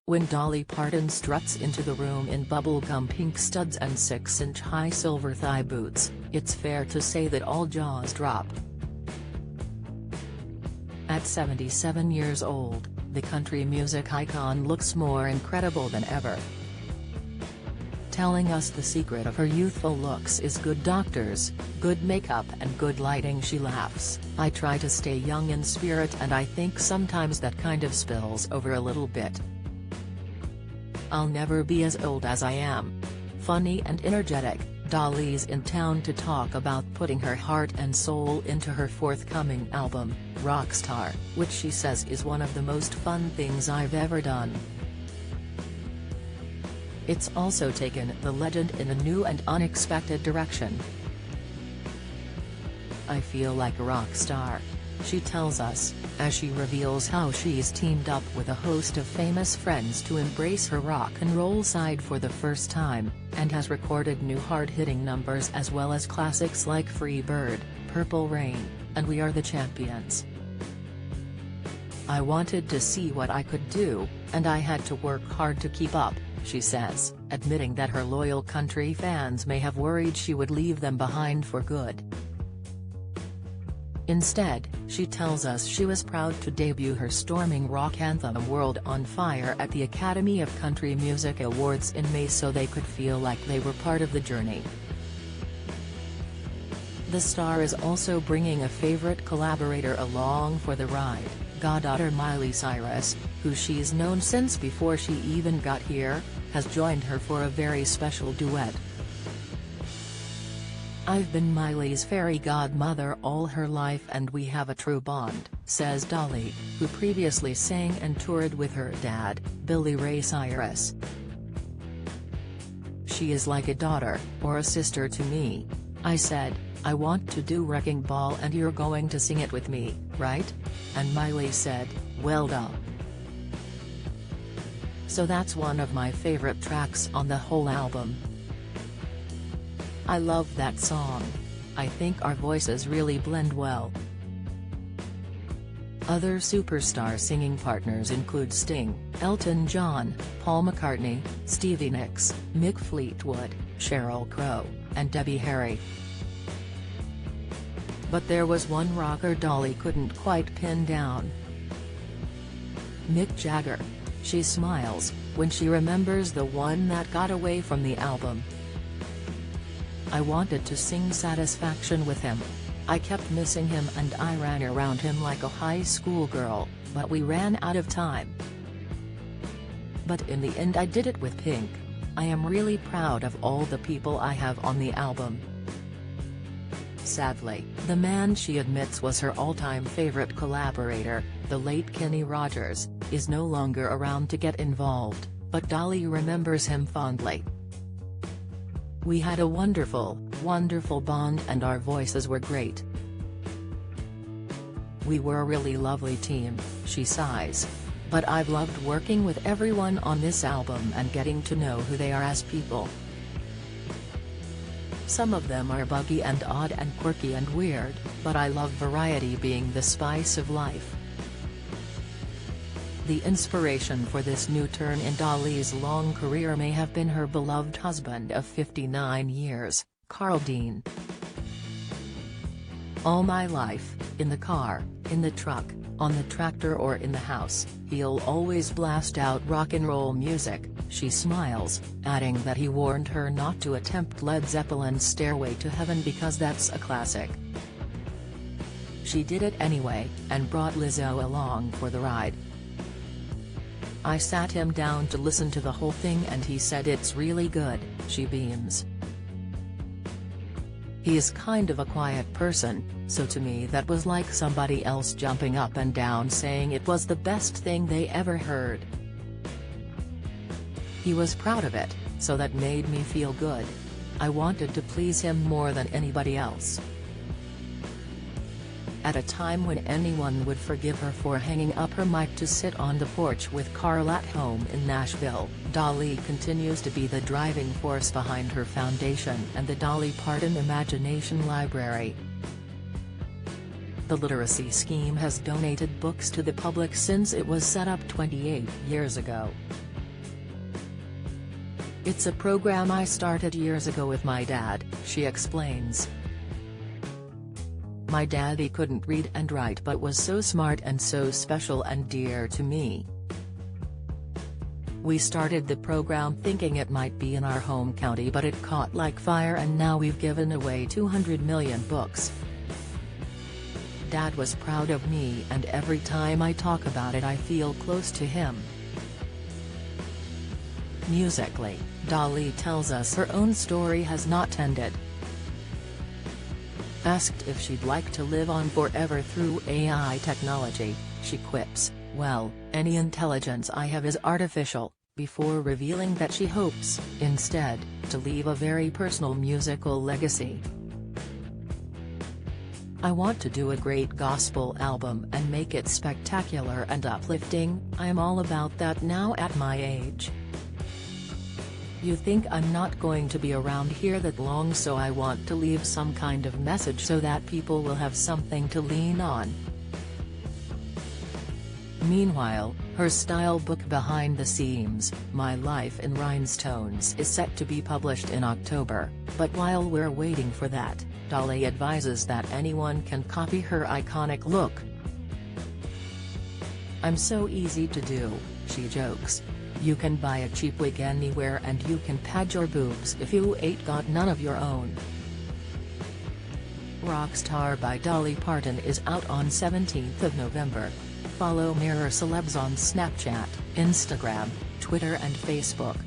When Dolly Parton struts into the room in bubblegum pink studs and 6-inch high silver thigh boots, it's fair to say that all jaws drop. At 77 years old, the country music icon looks more incredible than ever. Telling us the secret of her youthful looks is good doctors, good makeup and good lighting. She laughs, "I try to stay young in spirit and I think sometimes that kind of spills over a little bit. I'll never be as old as I am." Funny and energetic, Dolly's in town to talk about putting her heart and soul into her forthcoming album, Rockstar, which she says is one of the most fun things I've ever done. It's also taken the legend in a new and unexpected direction. "I feel like a rock star," she tells us, as she reveals how she's teamed up with a host of famous friends to embrace her rock and roll side for the first time, and has recorded new hard-hitting numbers as well as classics like Free Bird, Purple Rain, and We Are the Champions. "I wanted to see what I could do, and I had to work hard to keep up," she says, admitting that her loyal country fans may have worried she would leave them behind for good. Instead, she tells us she was proud to debut her storming rock anthem World on Fire at the Academy of Country Music Awards in May so they could feel like they were part of the journey. The star is also bringing a favorite collaborator along for the ride, goddaughter Miley Cyrus, who she's known since before she even got here, has joined her for a very special duet. "I've been Miley's fairy godmother all her life and we have a true bond," says Dolly, who previously sang and toured with her dad, Billy Ray Cyrus. "She is like a daughter, or a sister to me. I said, I want to do Wrecking Ball and you're going to sing it with me, right? And Miley said, well done." So that's one of my favorite tracks on the whole album. "I love that song. I think our voices really blend well." Other superstar singing partners include Sting, Elton John, Paul McCartney, Stevie Nicks, Mick Fleetwood, Sheryl Crow, and Debbie Harry. But there was one rocker Dolly couldn't quite pin down: Mick Jagger. She smiles when she remembers the one that got away from the album. "I wanted to sing Satisfaction with him. I kept missing him and I ran around him like a high school girl, but we ran out of time. But in the end I did it with Pink. I am really proud of all the people I have on the album." Sadly, the man she admits was her all-time favorite collaborator, the late Kenny Rogers, is no longer around to get involved, but Dolly remembers him fondly. "We had a wonderful, wonderful bond and our voices were great. We were a really lovely team," she sighs. "But I've loved working with everyone on this album and getting to know who they are as people. Some of them are buggy and odd and quirky and weird, but I love variety being the spice of life." The inspiration for this new turn in Dolly's long career may have been her beloved husband of 59 years, Carl Dean. "All my life, in the car, in the truck, on the tractor or in the house, he'll always blast out rock and roll music," she smiles, adding that he warned her not to attempt Led Zeppelin's Stairway to Heaven because that's a classic. She did it anyway, and brought Lizzo along for the ride. "I sat him down to listen to the whole thing and he said it's really good," she beams. "He is kind of a quiet person, so to me that was like somebody else jumping up and down saying it was the best thing they ever heard. He was proud of it, so that made me feel good. I wanted to please him more than anybody else." At a time when anyone would forgive her for hanging up her mic to sit on the porch with Carl at home in Nashville, Dolly continues to be the driving force behind her foundation and the Dolly Parton Imagination Library. The literacy scheme has donated books to the public since it was set up 28 years ago. It's a program I started years ago with my dad, she explains. My daddy couldn't read and write but was so smart and so special and dear to me. We started the program thinking it might be in our home county, but it caught like fire and now we've given away 200 million books. Dad was proud of me and every time I talk about it I feel close to him. Musically, Dolly tells us her own story has not ended. Asked if she'd like to live on forever through AI technology, she quips, "Well, any intelligence I have is artificial," before revealing that she hopes, instead, to leave a very personal musical legacy. "I want to do a great gospel album and make it spectacular and uplifting. I'm all about that now at my age. You think I'm not going to be around here that long, so I want to leave some kind of message so that people will have something to lean on." Meanwhile, her style book Behind the Seams, My Life in Rhinestones, is set to be published in October, but while we're waiting for that, Dolly advises that anyone can copy her iconic look. "I'm so easy to do," she jokes. "You can buy a cheap wig anywhere and you can pad your boobs if you ain't got none of your own." Rockstar by Dolly Parton is out on 17th of November. Follow Mirror Celebs on Snapchat, Instagram, Twitter and Facebook.